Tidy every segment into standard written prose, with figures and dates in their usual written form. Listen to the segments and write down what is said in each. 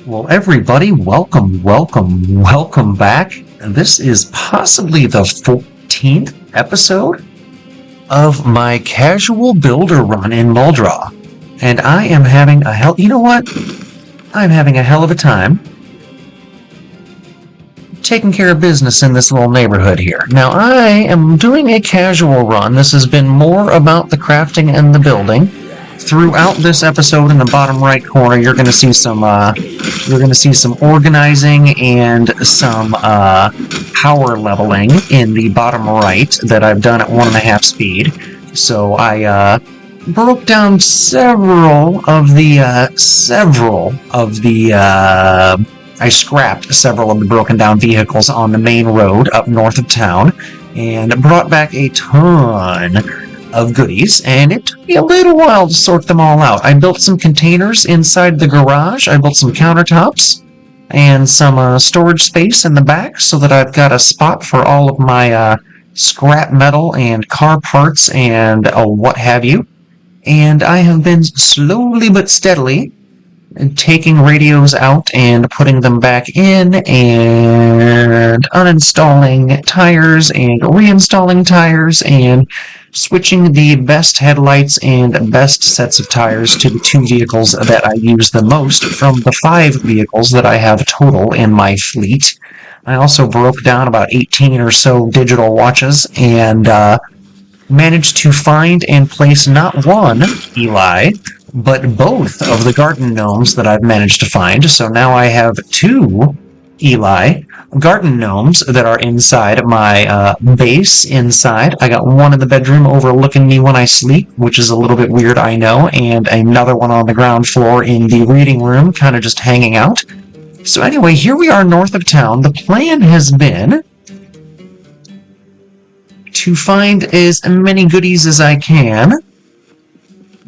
Well, everybody, welcome back. This is possibly the 14th episode of my casual builder run in Muldraw. And I am having you know what? I'm having a hell of a time taking care of business in this little neighborhood here. Now, I am doing a casual run. This has been more about the crafting and the building. Throughout this episode, in the bottom right corner, you're going to see some organizing and some power leveling in the bottom right that I've done at 1.5 speed. So I broke down I scrapped several of the broken down vehicles on the main road up north of town and brought back a ton of goodies, and it took me a little while to sort them all out. I built some containers inside the garage, I built some countertops, and some storage space in the back so that I've got a spot for all of my scrap metal and car parts and what have you. And I have been slowly but steadily taking radios out and putting them back in and uninstalling tires and reinstalling tires and switching the best headlights and best sets of tires to the 2 vehicles that I use the most from the 5 vehicles that I have total in my fleet. I also broke down about 18 or so digital watches and managed to find and place not one Eli, but both of the garden gnomes that I've managed to find. So now I have 2 Eli garden gnomes that are inside my base inside. I got one in the bedroom overlooking me when I sleep, which is a little bit weird, I know, and another one on the ground floor in the reading room, kind of just hanging out. So anyway, here we are north of town. The plan has been to find as many goodies as I can,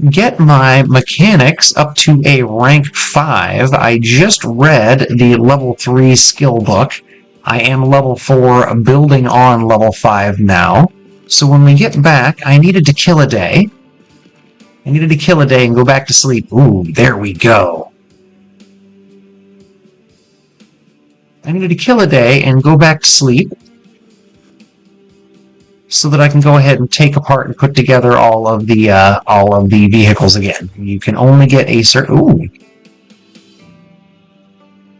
get my mechanics up to a rank 5. I just read the level 3 skill book. I am level 4, building on level 5 now. So when we get back, I needed to kill a day. I needed to kill a day and go back to sleep. Ooh, there we go. I needed to kill a day and go back to sleep so that I can go ahead and take apart and put together all of the vehicles again. You can only get a certain... Ooh.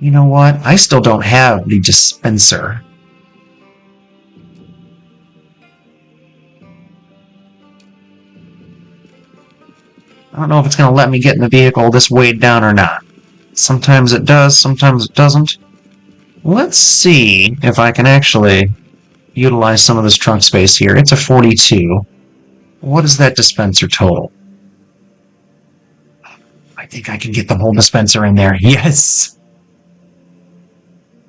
You know what? I still don't have the dispenser. I don't know if it's going to let me get in the vehicle this weighed down or not. Sometimes it does, sometimes it doesn't. Let's see if I can actually utilize some of this trunk space here. It's a 42. What is that dispenser total? I think I can get the whole dispenser in there. Yes!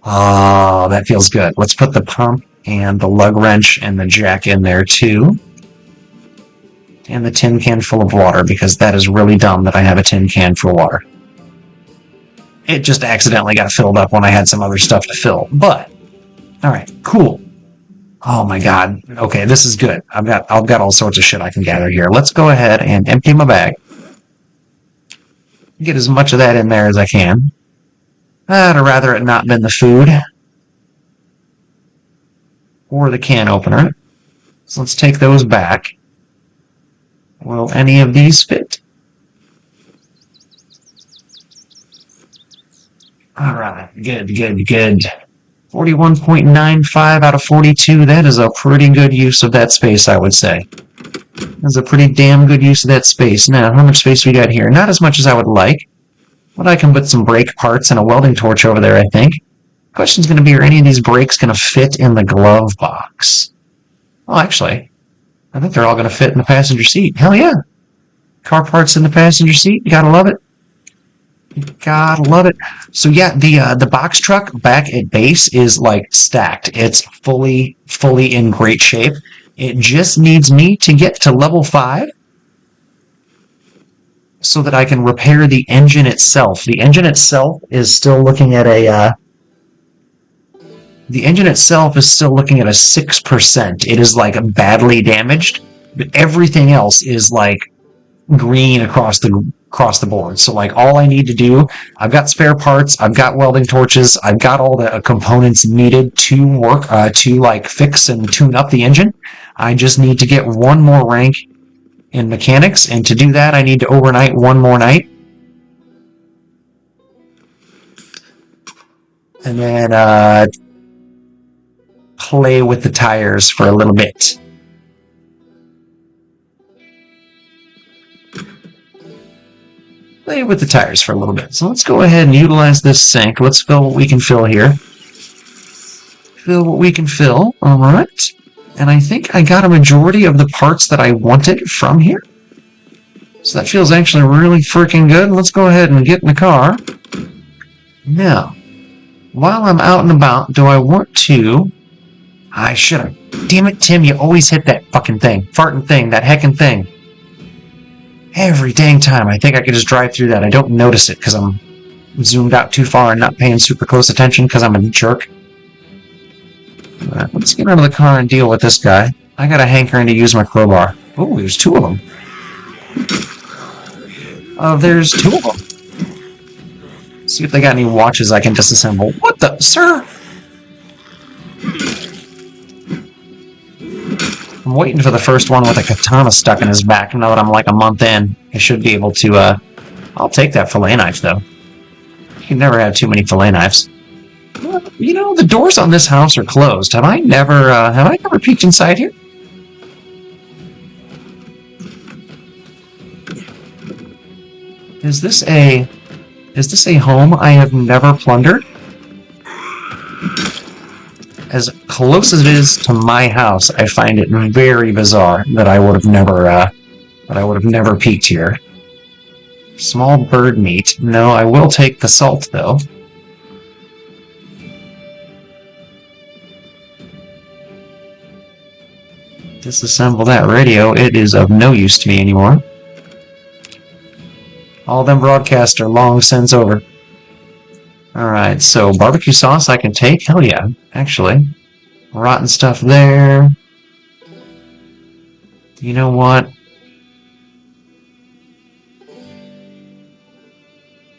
Oh, that feels good. Let's put the pump and the lug wrench and the jack in there too. And the tin can full of water, because that is really dumb that I have a tin can for water. It just accidentally got filled up when I had some other stuff to fill. But, alright, cool. Oh my god. Okay, this is good. I've got all sorts of shit I can gather here. Let's go ahead and empty my bag. Get as much of that in there as I can. I'd rather it not been the food. Or the can opener. So let's take those back. Will any of these fit? Alright, good. 41.95 out of 42, that is a pretty good use of that space, I would say. That's a pretty damn good use of that space. Now, how much space we got here? Not as much as I would like, but I can put some brake parts and a welding torch over there, I think. Question's going to be, are any of these brakes going to fit in the glove box? Oh, actually, I think they're all going to fit in the passenger seat. Hell yeah! Car parts in the passenger seat, you gotta love it. Gotta love it. So yeah, the box truck back at base is like stacked. It's fully in great shape. It just needs me to get to level 5 so that I can repair the engine itself. The engine itself is still looking at a 6%. It is like badly damaged, but everything else is like green across the across the board. So like all I need to do, I've got spare parts, I've got welding torches, I've got all the components needed to work, to like fix and tune up the engine. I just need to get one more rank in mechanics, and to do that I need to overnight one more night. And then play with the tires for a little bit. Play with the tires for a little bit. So let's go ahead and utilize this sink. Let's fill what we can fill here. Fill what we can fill. Alright. And I think I got a majority of the parts that I wanted from here. So that feels actually really freaking good. Let's go ahead and get in the car. Now, while I'm out and about, do I want to... I should have... Damn it, Tim, you always hit that fucking thing. Farting thing, that heckin' thing. Every dang time. I think I could just drive through that. I don't notice it because I'm zoomed out too far and not paying super close attention because I'm a jerk. Alright, let's get out of the car and deal with this guy. I got a hankering to use my crowbar. Oh, there's two of them. Oh, there's two of them. See if they got any watches I can disassemble. What the... Sir? I'm waiting for the first one with a katana stuck in his back. Now that I'm like a month in, I should be able to, I'll take that fillet knife, though. You can never have too many fillet knives. Well, you know, the doors on this house are closed. Have I never peeked inside here? Is this a home I have never plundered? As close as it is to my house, I find it very bizarre that I would have never peeked here. Small bird meat. No, I will take the salt though. Disassemble that radio. It is of no use to me anymore. All them broadcasts are long since over. Alright, so barbecue sauce I can take? Hell yeah, actually. Rotten stuff there. You know what?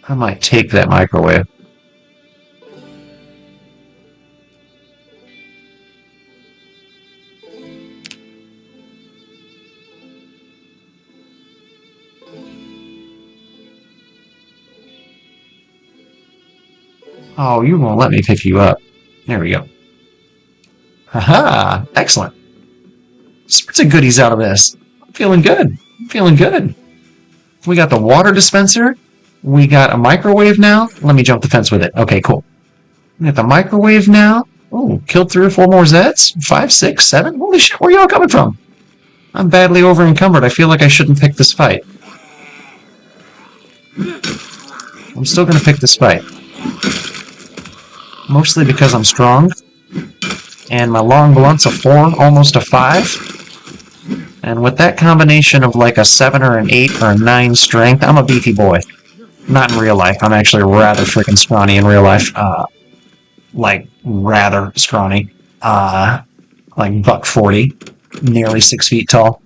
I might take that microwave. Oh, you won't let me pick you up. There we go. Haha! Excellent. Sorts of goodies out of this. I'm feeling good. I'm feeling good. We got the water dispenser. We got a microwave now. Let me jump the fence with it. Okay, cool. We got the microwave now. Oh, killed 3 or 4 more Zeds? 5, 6, 7? Holy shit, where are y'all coming from? I'm badly over encumbered. I feel like I shouldn't pick this fight. I'm still gonna pick this fight. Mostly because I'm strong. And my long blunt's a 4, almost a 5. And with that combination of like a 7 or an 8 or a 9 strength, I'm a beefy boy. Not in real life. I'm actually rather freaking scrawny in real life. Like, rather scrawny. Like buck 40. Nearly 6 feet tall.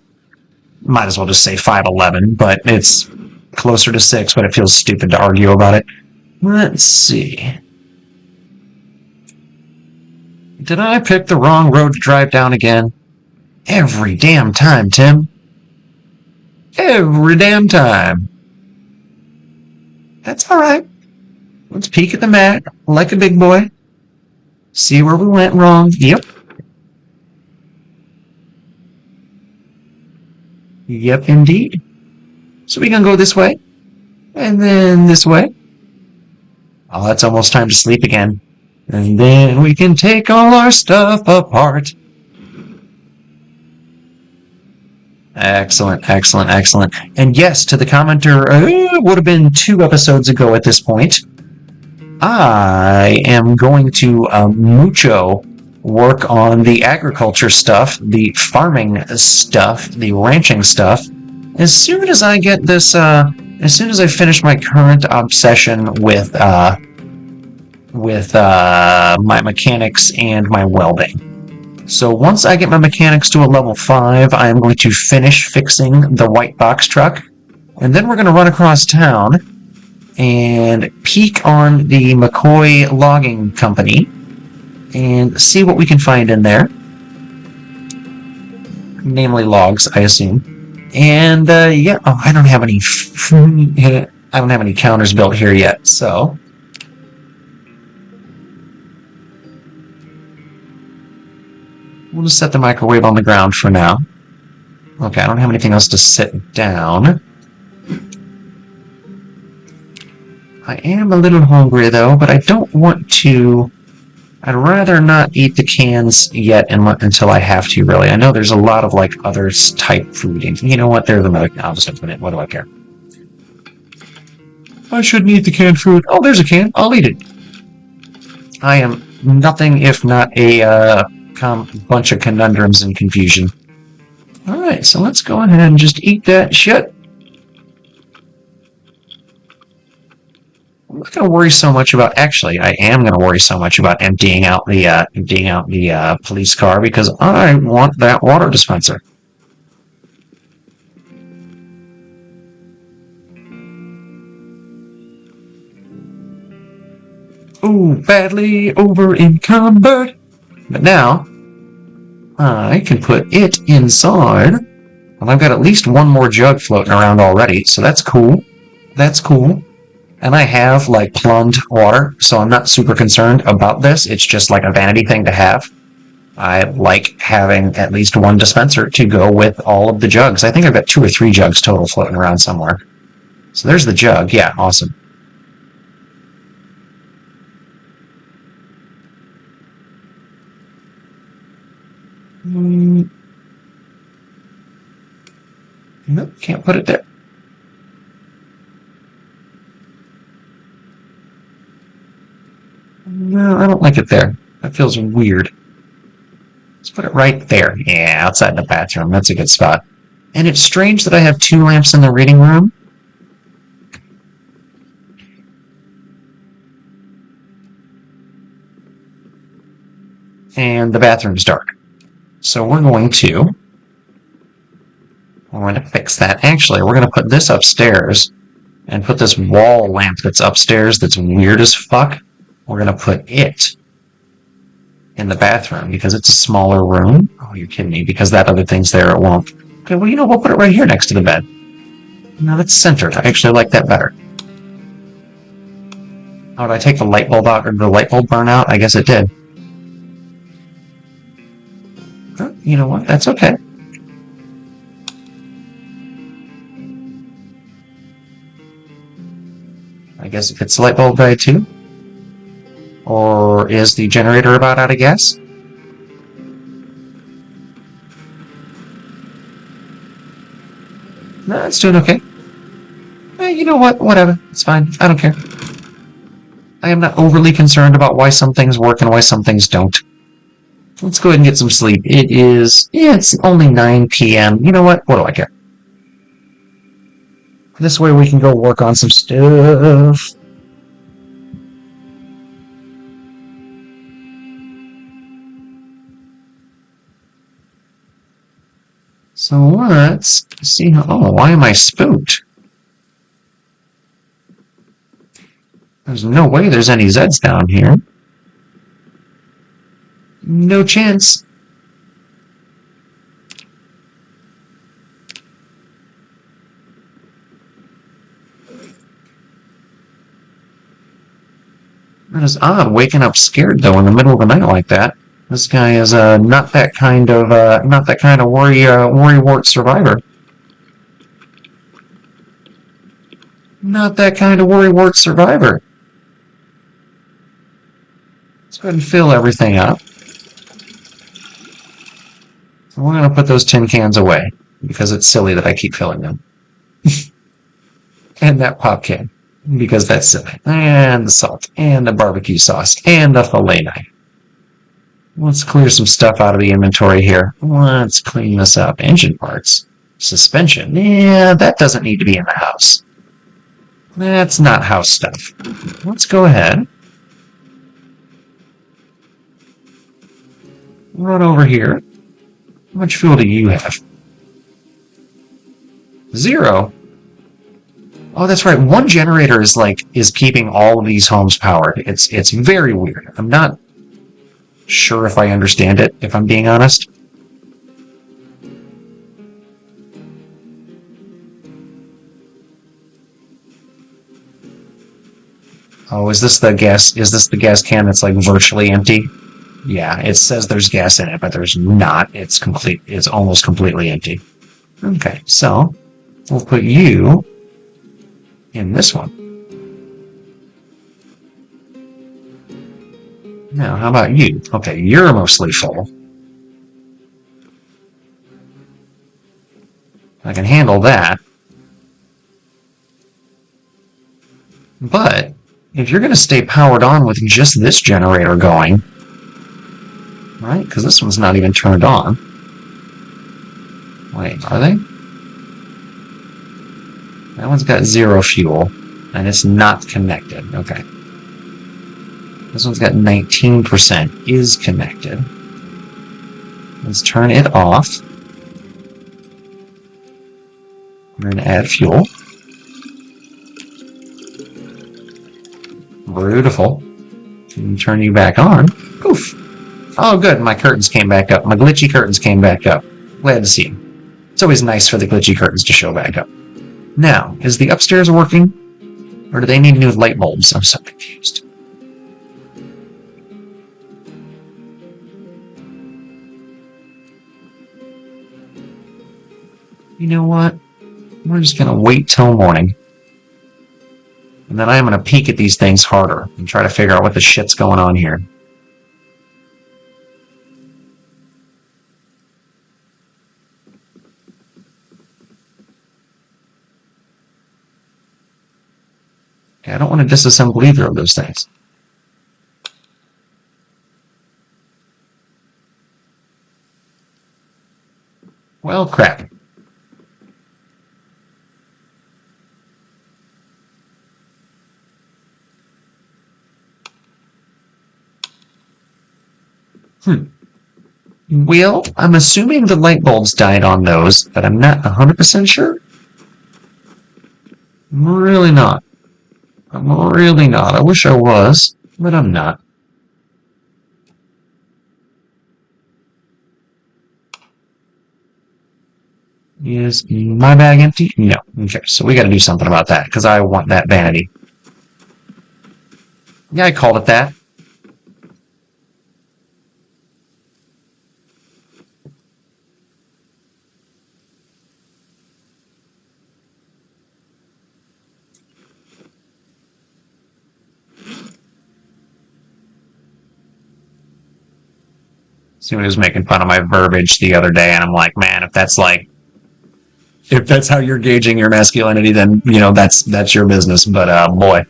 Might as well just say 5'11", but it's closer to 6, but it feels stupid to argue about it. Let's see. Did I pick the wrong road to drive down again? Every damn time, Tim. Every damn time. That's alright. Let's peek at the map like a big boy. See where we went wrong. Yep. Yep, indeed. So we can go this way. And then this way. Oh, it's almost time to sleep again. And then we can take all our stuff apart. Excellent, excellent, excellent. And yes, to the commenter, it would have been 2 episodes ago at this point, I am going to mucho work on the agriculture stuff, the farming stuff, the ranching stuff. As soon as I get this, as soon as I finish my current obsession with my mechanics and my welding. So once I get my mechanics to a level 5, I am going to finish fixing the white box truck. And then we're going to run across town and peek on the McCoy Logging Company and see what we can find in there. Namely logs, I assume. And yeah, oh, I don't have any I don't have any counters built here yet, so we'll just set the microwave on the ground for now. Okay, I don't have anything else to sit down. I am a little hungry though, but I don't want to. I'd rather not eat the cans yet until I have to, really. I know there's a lot of, like, other type food. You know what? They're the milk. I'll just open it. What do I care? I shouldn't eat the canned food. Oh, there's a can. I'll eat it. I am nothing if not a bunch of conundrums and confusion. Alright, so let's go ahead and just eat that shit. I'm not going to worry so much about. Actually, I am going to worry so much about emptying out the police car because I want that water dispenser. Ooh, badly over encumbered. But now I can put it inside. Well, I've got at least one more jug floating around already, so that's cool. That's cool. And I have, like, plumbed water, so I'm not super concerned about this. It's just like a vanity thing to have. I like having at least one dispenser to go with all of the jugs. I think I've got 2 or 3 jugs total floating around somewhere. So there's the jug. Yeah, awesome. Nope, can't put it there. No, I don't like it there. That feels weird. Let's put it right there. Yeah, outside the bathroom. That's a good spot. And it's strange that I have 2 lamps in the reading room. And the bathroom's dark. So we're going to fix that. Actually, we're going to put this upstairs and put this wall lamp that's upstairs that's weird as fuck. We're going to put it in the bathroom because it's a smaller room. Oh, you're kidding me. Because that other thing's there, it won't. Okay, well, you know, we'll put it right here next to the bed. Now that's centered. I actually like that better. Oh, did I take the light bulb out, or did the light bulb burn out? I guess it did. Oh, you know what? That's okay. I guess if it's the light bulb died too. Or is the generator about out of gas? No, it's doing okay. You know what? Whatever. It's fine. I don't care. I am not overly concerned about why some things work and why some things don't. Let's go ahead and get some sleep. It's only 9 p.m. You know what? What do I care? This way we can go work on some stuff. So let's see how. Oh, why am I spooked? There's no way there's any Zeds down here. No chance. That is odd, waking up scared though in the middle of the night like that. This guy is not that kind of worrywart survivor. Not that kind of worrywart survivor. Let's go ahead and fill everything up. So we're going to put those tin cans away because it's silly that I keep filling them. And that pop can because that's silly. And the salt and the barbecue sauce and the filet knife. Let's clear some stuff out of the inventory here. Let's clean this up. Engine parts. Suspension. Yeah, that doesn't need to be in the house. That's not house stuff. Let's go ahead. Run over here. How much fuel do you have? 0. Oh, that's right. One generator is keeping all of these homes powered. It's very weird. I'm not sure if I understand it, if I'm being honest. Oh, is this the gas? Is this the gas can that's like virtually empty? Yeah, it says there's gas in it, but there's not. It's complete. It's almost completely empty. Okay, so we'll put you in this one. Now, how about you? Okay, you're mostly full. I can handle that. But if you're going to stay powered on with just this generator going, right? Because this one's not even turned on. Wait, are they? That one's got 0 fuel, and it's not connected. Okay. This one's got 19%, is connected. Let's turn it off. We're going to add fuel. Beautiful. And turn you back on. Poof. Oh, good. My curtains came back up. My glitchy curtains came back up. Glad to see them. It's always nice for the glitchy curtains to show back up. Now, is the upstairs working? Or do they need new light bulbs? I'm so confused. You know what? We're just going to wait till morning. And then I'm going to peek at these things harder and try to figure out what the shit's going on here. Okay, I don't want to disassemble either of those things. Well, crap. Well, I'm assuming the light bulbs died on those, but I'm not 100% sure. I'm really not. I'm really not. I wish I was, but I'm not. Is my bag empty? No. Okay, so we gotta do something about that, because I want that vanity. Yeah, I called it that. Someone was making fun of my verbiage the other day, and I'm like, man, if that's how you're gauging your masculinity, then that's your business. But boy,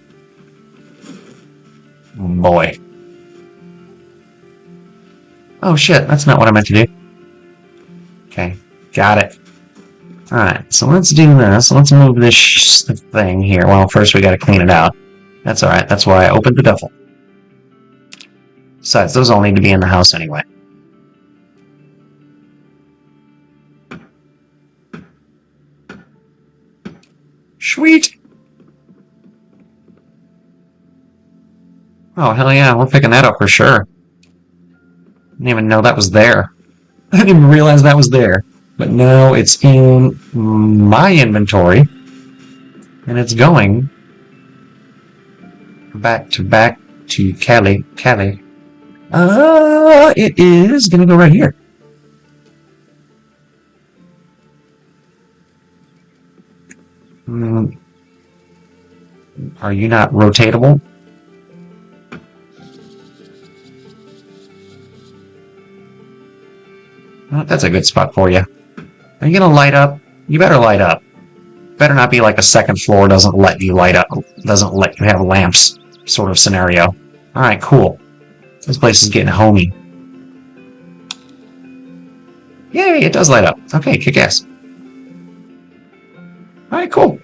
oh shit, that's not what I meant to do. Okay, got it. All right, so let's do this. Let's move this thing here. Well, first we got to clean it out. That's all right. That's why I opened the duffel. Besides, those all need to be in the house anyway. Sweet. Oh, hell yeah, we're picking that up for sure. Didn't even know that was there. I didn't even realize that was there. But now it's in my inventory. And it's going back to Cali. It is gonna go right here. Are you not rotatable? Oh, that's a good spot for you. Are you gonna light up? You better light up. Better not be like a second floor doesn't let you light up, doesn't let you have lamps sort of scenario. Alright, cool. This place is getting homey. Yay, it does light up. Okay, kick ass. Alright, cool.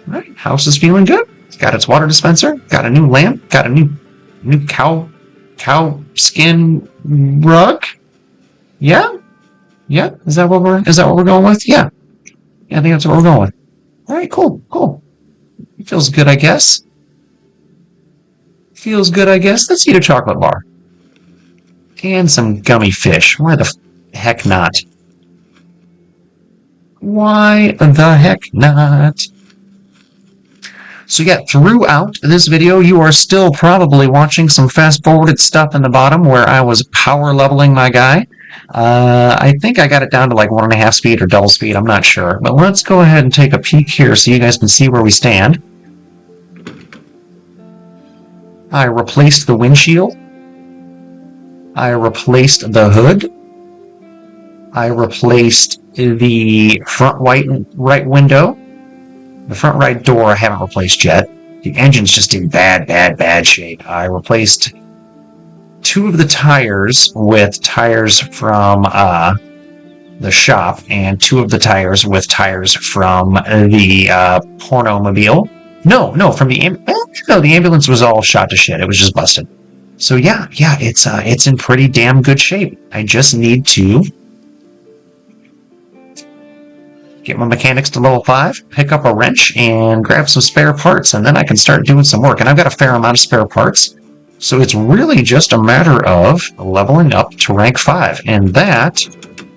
Alright, house is feeling good. It's got its water dispenser, got a new lamp, got a new cow skin rug. Yeah? Yeah? Is that what we're going with? Yeah. I think that's what we're going with. Alright, cool. Feels good, I guess. Feels good, I guess. Let's eat a chocolate bar. And some gummy fish. Why the heck not? Why the heck not? So yeah, throughout this video, you are still probably watching some fast-forwarded stuff in the bottom where I was power leveling my guy. I think I got it down to like 1.5 speed or double speed, I'm not sure. But let's go ahead and take a peek here so you guys can see where we stand. I replaced the windshield. I replaced the hood. I replaced the front right window. The front right door I haven't replaced yet. The engine's just in bad shape. I replaced 2 of the tires with tires from the shop, and 2 of the tires with tires from the pornomobile. No, from the ambulance. No, the ambulance was all shot to shit. It was just busted. So yeah, it's in pretty damn good shape. I just need to get my mechanics to level 5, pick up a wrench, and grab some spare parts, and then I can start doing some work. And I've got a fair amount of spare parts, so it's really just a matter of leveling up to rank 5. And that,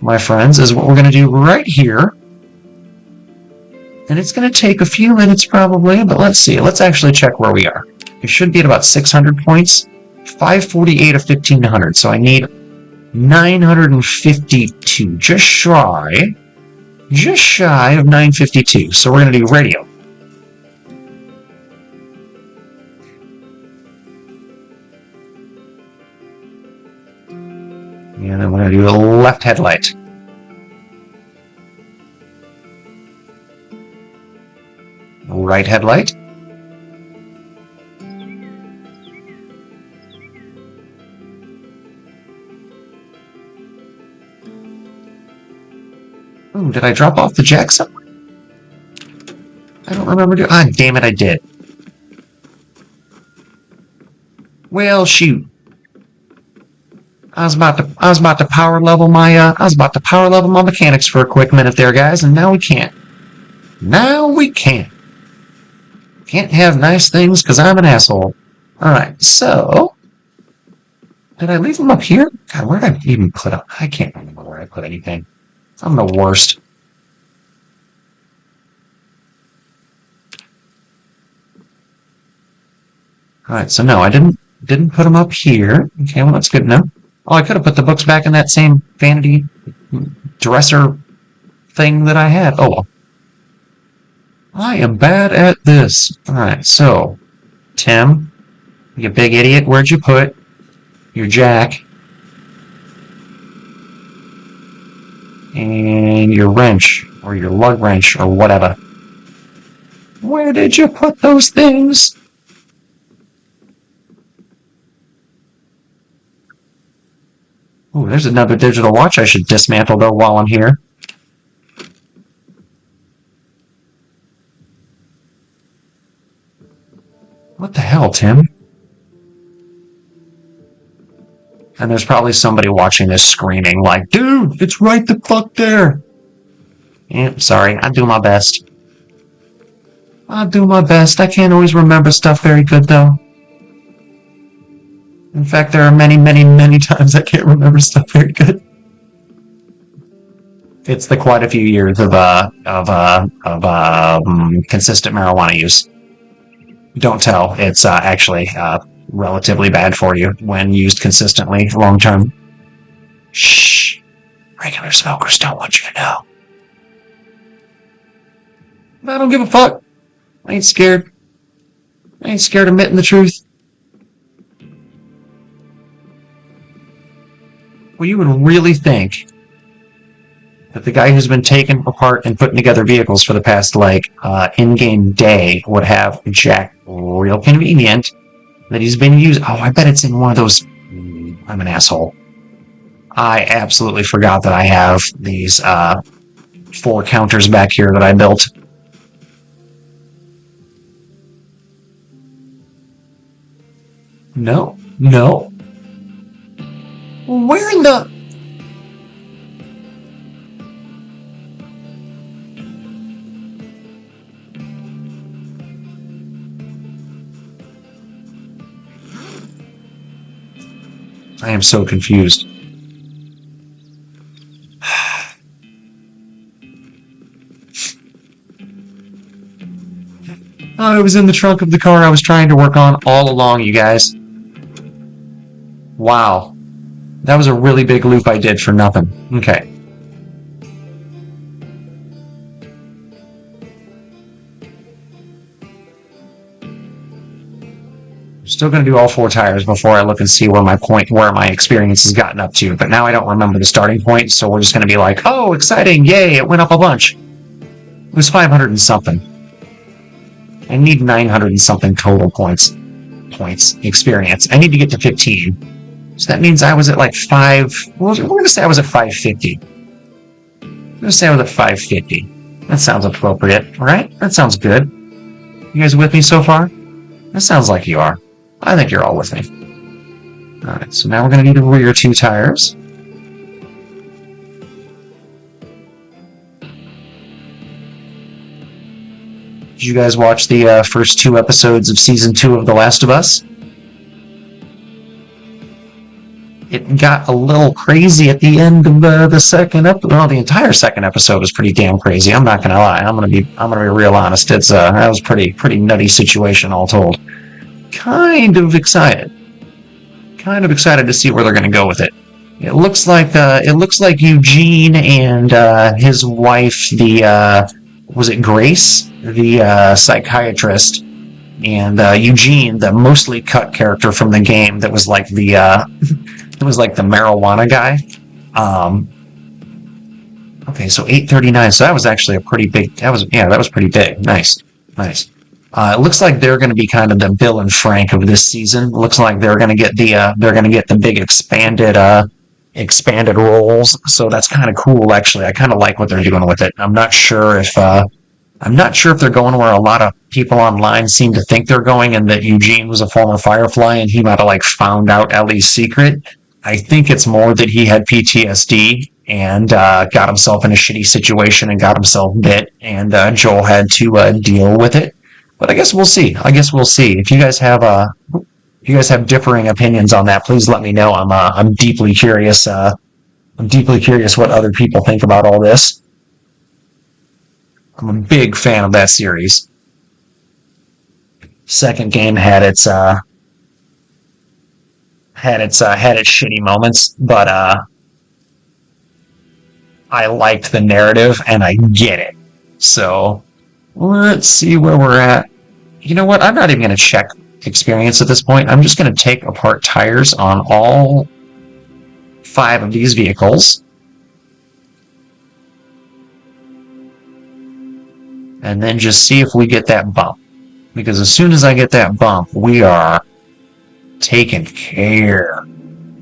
my friends, is what we're going to do right here. And it's going to take a few minutes probably, but let's see. Let's actually check where we are. It should be at about 600 points, 548 of 1500, so I need 952, just shy of 952. So we're going to do radio. And then we're going to do the left headlight. Right headlight. Ooh, did I drop off the jack somewhere? I don't remember doing. Ah, damn it, I did. Well, shoot. I was about to power level my mechanics for a quick minute there, guys, and now we can't. Now we can't. Can't have nice things because I'm an asshole. Alright, so did I leave them up here? God, where did I even put them? I can't remember where I put anything. I'm the worst. Alright, so no, I didn't put them up here. Okay, well that's good enough. Oh, I could have put the books back in that same vanity dresser thing that I had. Oh well. I am bad at this. Alright, so Tim, you big idiot, where'd you put your jack and your wrench, or your lug wrench, or whatever? Where did you put those things? Ooh, there's another digital watch I should dismantle, though, while I'm here. What the hell, Tim? And there's probably somebody watching this screaming like, dude, it's right the fuck there. Yeah, sorry, I do my best. I do my best. I can't always remember stuff very good, though. In fact, there are many times I can't remember stuff very good. It's the quite a few years of consistent marijuana use. Don't tell. It's actually relatively bad for you when used consistently long term. Shh. Regular smokers don't want you to know. I don't give a fuck. I ain't scared. I ain't scared of admitting the truth. Well, you would really think that the guy who's been taking apart and putting together vehicles for the past, in-game day would have Jack real convenient, that he's been using. Oh, I bet it's in one of those. I'm an asshole. I absolutely forgot that I have these 4 counters back here that I built. No. Where in the... I am so confused. Oh, it was in the trunk of the car I was trying to work on all along, you guys. Wow. That was a really big loop I did for nothing. Okay. Still going to do all 4 tires before I look and see where my experience has gotten up to. But now I don't remember the starting point, so we're just going to be like, oh, exciting, yay, it went up a bunch. It was 500 and something. I need 900 and something total points, experience. I need to get to 15. So that means I was at like 5, we're going to say I was at 550. I'm going to say I was at 550. That sounds appropriate, right? That sounds good. You guys with me so far? That sounds like you are. I think you're all with me. Alright, so now we're going to need the rear 2 tires. Did you guys watch the first 2 episodes of Season 2 of The Last of Us? It got a little crazy at the end of the second episode. Well, the entire second episode was pretty damn crazy. I'm not gonna lie. I'm gonna be real honest. That was pretty nutty situation all told. Kind of excited to see where they're gonna go with it. It looks like Eugene and his wife, was it Grace, the psychiatrist, and Eugene, the mostly cut character from the game that was like the marijuana guy. Okay, so 839. So that was actually a pretty big. That was pretty big. Nice. It looks like they're going to be kind of the Bill and Frank of this season. It looks like they're going to get the big expanded roles. So that's kind of cool, actually. I kind of like what they're doing with it. I'm not sure if they're going where a lot of people online seem to think they're going, and that Eugene was a former Firefly and he might have like found out Ellie's secret. I think it's more that he had PTSD and got himself in a shitty situation and got himself bit, and Joel had to deal with it. But I guess we'll see. If you guys have differing opinions on that, please let me know. I'm deeply curious. I'm deeply curious what other people think about all this. I'm a big fan of that series. Second game had its shitty moments, but I liked the narrative and I get it. So let's see where we're at. You know what? I'm not even going to check experience at this point. I'm just going to take apart tires on all 5 of these vehicles. And then just see if we get that bump. Because as soon as I get that bump, we are taking care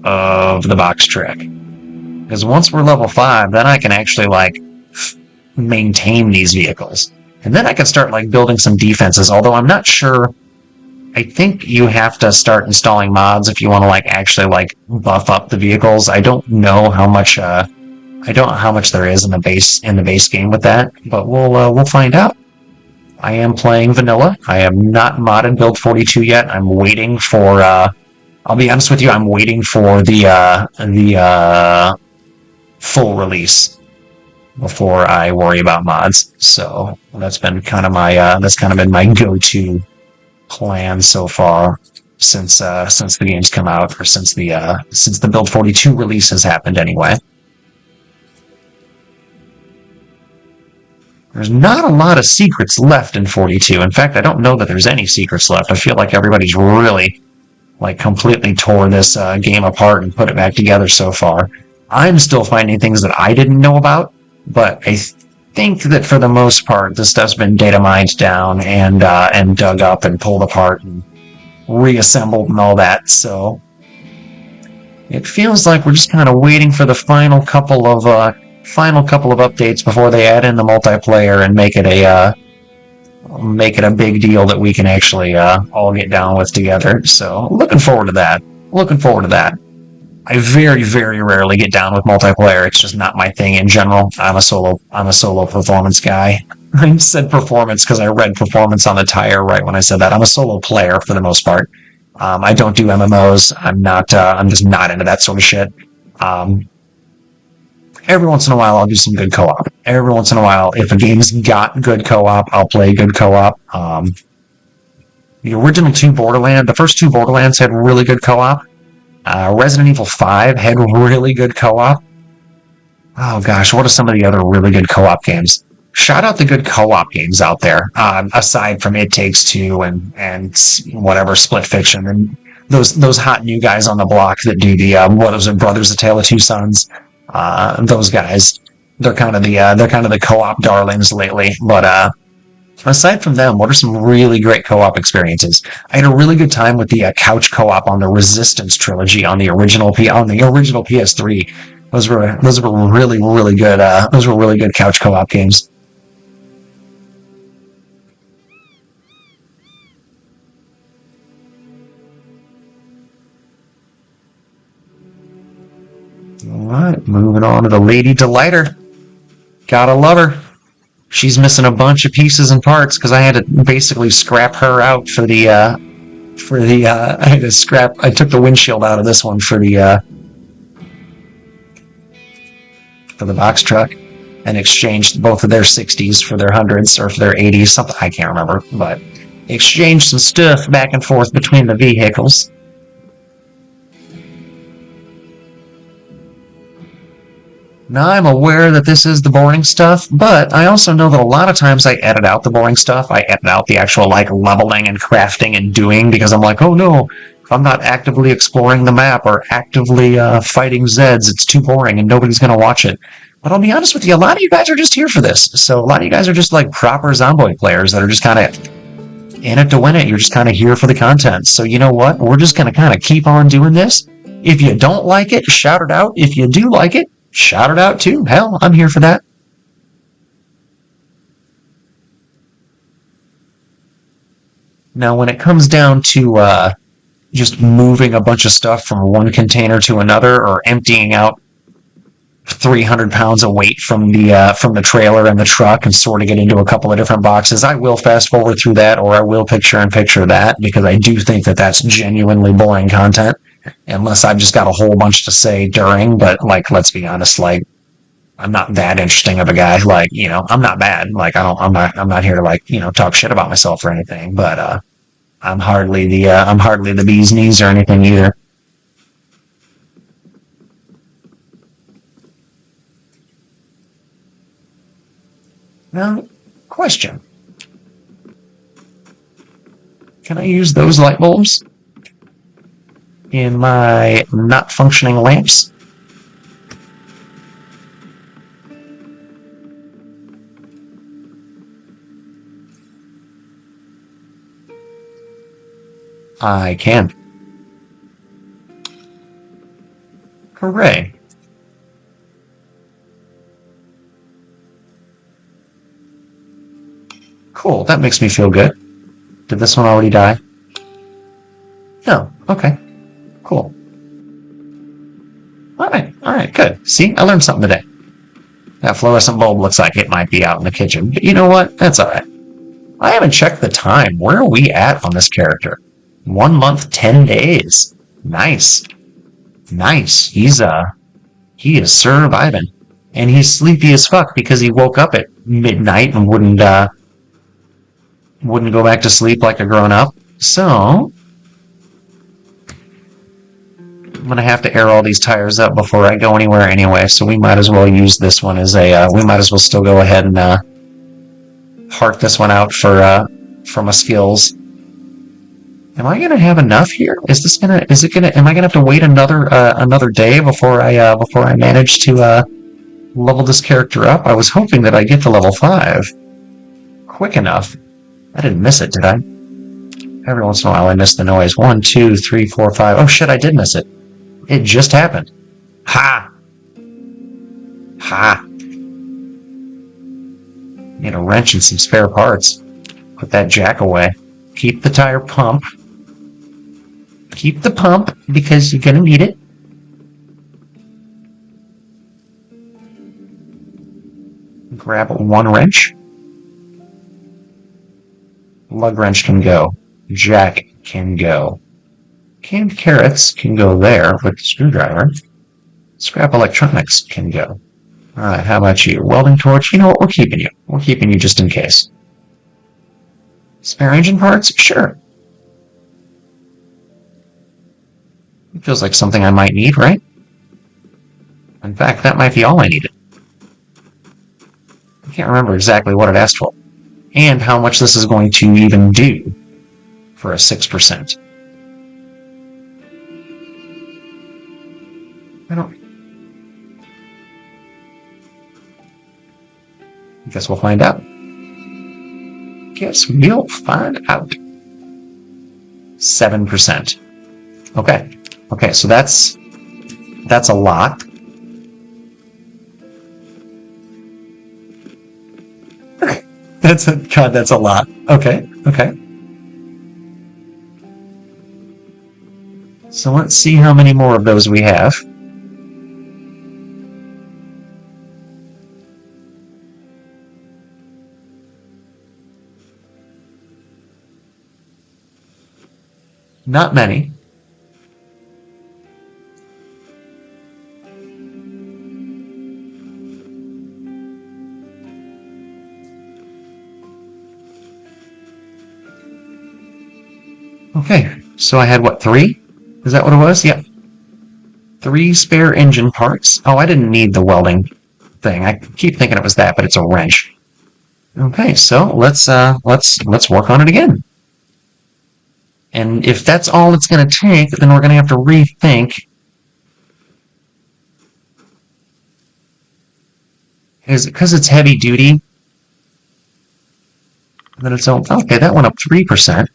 of the box truck. Because once we're level 5, then I can actually maintain these vehicles. And then I can start building some defenses, although I'm not sure. I think you have to start installing mods if you want to actually buff up the vehicles. I don't know how much there is in the base game with that, but we'll find out. I am playing vanilla. I am not modded build 42 yet. I'm waiting for I'll be honest with you, I'm waiting for the full release before I worry about mods. So that's been kind of been my go-to plan so far since the game's come out, or since the build 42 release has happened anyway. There's not a lot of secrets left in 42. In fact, I don't know that there's any secrets left. I feel like everybody's really completely tore this game apart and put it back together so far. I'm still finding things that I didn't know about, but I think that for the most part, this stuff's been data mined down and dug up and pulled apart and reassembled and all that. So it feels like we're just kind of waiting for the final couple of updates before they add in the multiplayer and make it a big deal that we can actually all get down with together. So looking forward to that. I very, very rarely get down with multiplayer. It's just not my thing in general. I'm a solo performance guy. I said performance because I read performance on the tire right when I said that. I'm a solo player for the most part. I don't do MMOs. I'm just not into that sort of shit. Um, every once in a while, I'll do some good co-op. Every once in a while, if a game's got good co-op, I'll play good co-op. The original the first two Borderlands had really good co-op. Resident Evil 5 had really good co-op. Oh gosh, what are some of the other really good co-op games? Shout out the good co-op games out there, aside from It Takes Two and whatever Split Fiction and those hot new guys on the block that do the what was it, Brothers: A Tale of Two Sons. Those guys, they're kind of the co-op darlings lately. But aside from them, what are some really great co-op experiences? I had a really good time with the couch co-op on the Resistance trilogy on the original PS3. Those were really good. Those were really good couch co-op games. All right, moving on to the Lady Delighter. Gotta love her. She's missing a bunch of pieces and parts because I had to basically scrap her out for the I had to scrap. I took the windshield out of this one for the box truck and exchanged both of their 60s for their hundreds or for their 80s, something I can't remember, but exchanged some stuff back and forth between the vehicles. Now, I'm aware that this is the boring stuff, but I also know that a lot of times I edit out the boring stuff. I edit out the actual, like, leveling and crafting and doing, because I'm like, oh no, if I'm not actively exploring the map or actively fighting Zeds, it's too boring and nobody's going to watch it. But I'll be honest with you, a lot of you guys are just here for this. So a lot of you guys are just like proper Zomboid players that are just kind of in it to win it. You're just kind of here for the content. So you know what? We're just going to kind of keep on doing this. If you don't like it, shout it out. If you do like it, shout it out too. Hell, I'm here for that. Now, when it comes down to just moving a bunch of stuff from one container to another, or emptying out 300 pounds of weight from the trailer and the truck and sorting it into a couple of different boxes, I will fast forward through that, or I will picture that, because I do think that that's genuinely boring content. Unless I've just got a whole bunch to say during, but like, let's be honest, like, I'm not that interesting of a guy. Like, I'm not bad. Like, I'm not here to, like, talk shit about myself or anything, but, I'm hardly the bee's knees or anything either. Now, question. Can I use those light bulbs in my not functioning lamps? I can. Hooray. Cool, that makes me feel good. Did this one already die? No, okay. Cool. Alright, good. See, I learned something today. That fluorescent bulb looks like it might be out in the kitchen, but you know what? That's alright. I haven't checked the time. Where are we at on this character? 1 month, 10 days. Nice. Nice. He is surviving. And he's sleepy as fuck because he woke up at midnight and wouldn't go back to sleep like a grown-up. So I'm gonna have to air all these tires up before I go anywhere anyway, so we might as well use this one as we might as well still go ahead and hark this one out for my skills. Am I gonna have enough here? Am I gonna have to wait another day before I manage to level this character up? I was hoping that I'd get to level 5 quick enough. I didn't miss it, did I? Every once in a while I miss the noise. 1, 2, 3, 4, 5. Oh shit, I did miss it. It just happened. Ha! Ha! Need a wrench and some spare parts. Put that jack away. Keep the tire pump. Keep the pump, because you're gonna need it. Grab one wrench. Lug wrench can go. Jack can go. Canned carrots can go there with the screwdriver. Scrap electronics can go. Alright, how about you? Welding torch? You know what? We're keeping you. We're keeping you just in case. Spare engine parts? Sure. It feels like something I might need, right? In fact, that might be all I needed. I can't remember exactly what it asked for. And how much this is going to even do for a 6%. I guess we'll find out. Guess we'll find out. 7%. Okay. Okay, so that's a lot. That's a lot. Okay, okay. So let's see how many more of those we have. Not many. Okay, so I had, what, 3? Is that what it was? Yep. 3 spare engine parts. Oh, I didn't need the welding thing. I keep thinking it was that, but it's a wrench. Okay, so let's work on it again. And if that's all it's going to take, then we're going to have to rethink. Is it because it's heavy duty? Then it's okay. That went up 3%.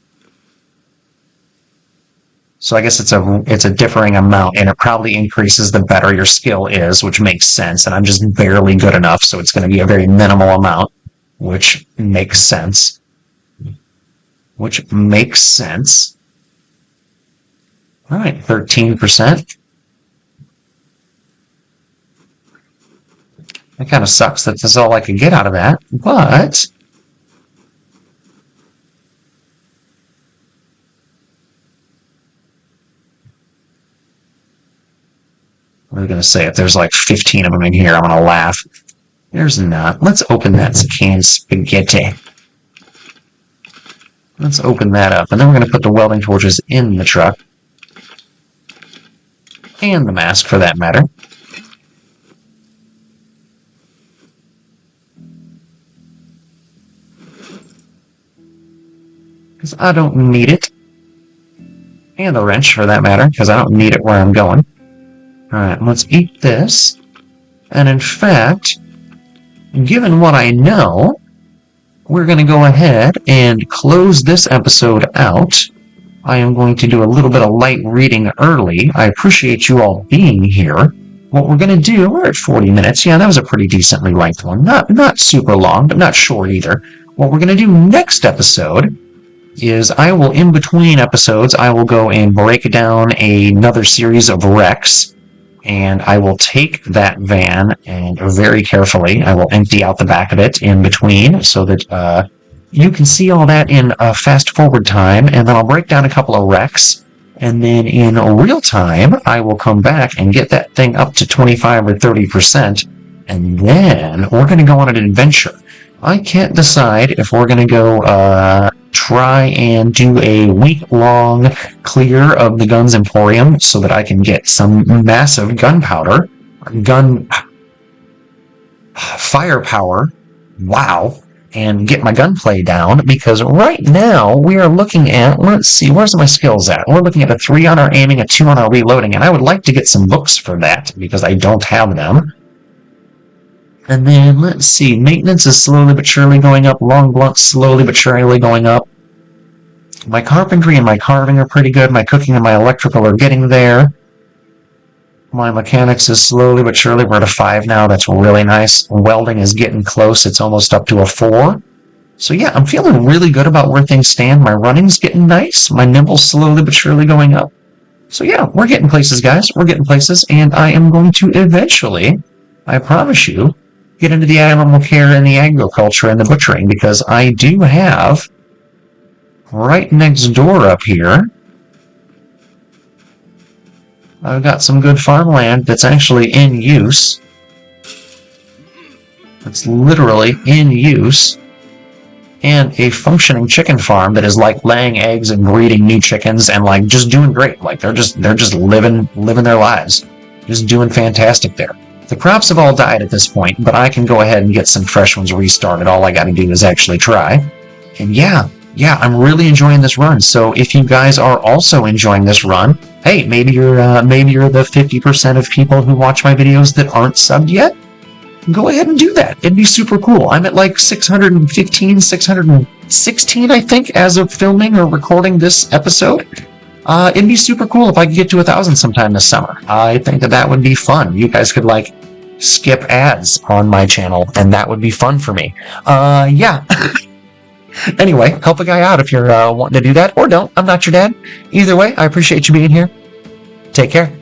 So I guess it's a differing amount, and it probably increases the better your skill is, which makes sense. And I'm just barely good enough, so it's going to be a very minimal amount, which makes sense. Which makes sense. All right, 13%. That kind of sucks that that's all I could get out of that, but I was going to say, if there's like 15 of them in here, I'm going to laugh. There's not. Let's open that canned spaghetti. Let's open that up, and then we're going to put the welding torches in the truck. And the mask, for that matter. Because I don't need it. And the wrench, for that matter, because I don't need it where I'm going. Alright, let's eat this. And in fact, given what I know, we're going to go ahead and close this episode out. I am going to do a little bit of light reading early. I appreciate you all being here. What we're going to do, we're at 40 minutes. Yeah, that was a pretty decently length one. Not super long, but not short either. What we're going to do next episode is in between episodes, I will go and break down another series of wrecks. And I will take that van and very carefully, I will empty out the back of it in between so that you can see all that in fast forward time. And then I'll break down a couple of wrecks. And then in real time, I will come back and get that thing up to 25 or 30%. And then we're going to go on an adventure. I can't decide if we're going to go try and do a week-long clear of the Guns Emporium so that I can get some massive gunpowder, firepower, wow, and get my gunplay down, because right now we are looking at, let's see, where's my skills at? We're looking at a 3 on our aiming, a 2 on our reloading, and I would like to get some books for that because I don't have them. And then, let's see, maintenance is slowly but surely going up, long blunts slowly but surely going up. My carpentry and my carving are pretty good, my cooking and my electrical are getting there. My mechanics is slowly but surely, we're at a 5 now, that's really nice. Welding is getting close, it's almost up to a 4. So yeah, I'm feeling really good about where things stand. My running's getting nice, my nimble's slowly but surely going up. So yeah, we're getting places, guys, we're getting places, and I am going to eventually, I promise you, get into the animal care and the agriculture and the butchering, because I do have right next door up here I've got some good farmland that's actually in use. It's literally in use. And a functioning chicken farm that is like laying eggs and breeding new chickens and like just doing great. Like they're just living their lives. Just doing fantastic there. The crops have all died at this point, but I can go ahead and get some fresh ones restarted. All I gotta do is actually try. And yeah, I'm really enjoying this run. So if you guys are also enjoying this run, hey, maybe you're the 50% of people who watch my videos that aren't subbed yet. Go ahead and do that. It'd be super cool. I'm at like 615, 616, I think, as of filming or recording this episode. It'd be super cool if I could get to 1,000 sometime this summer. I think that would be fun. You guys could like skip ads on my channel, and that would be fun for me. Yeah. Anyway, help a guy out if you're wanting to do that, or don't. I'm not your dad. Either way, I appreciate you being here. Take care.